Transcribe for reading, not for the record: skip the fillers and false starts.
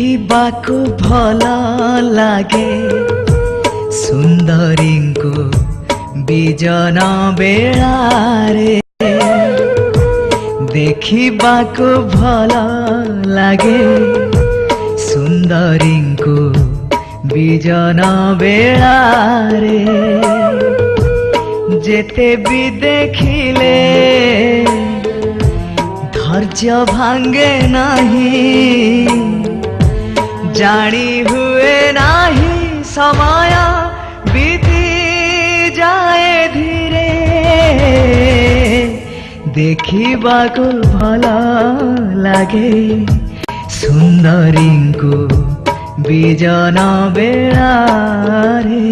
देखिबाकु भल लागे सुंदरी को बिजन बेलारे देखिबाकु भल लागे सुंदरी को बिजन बेलारे जेते भी देखिले धैर्य भांगे नहीं जानी हुए नहीं समय बीती जाए धीरे देखिबाकु भल लागे सुंदरी को बिजन बेलारे।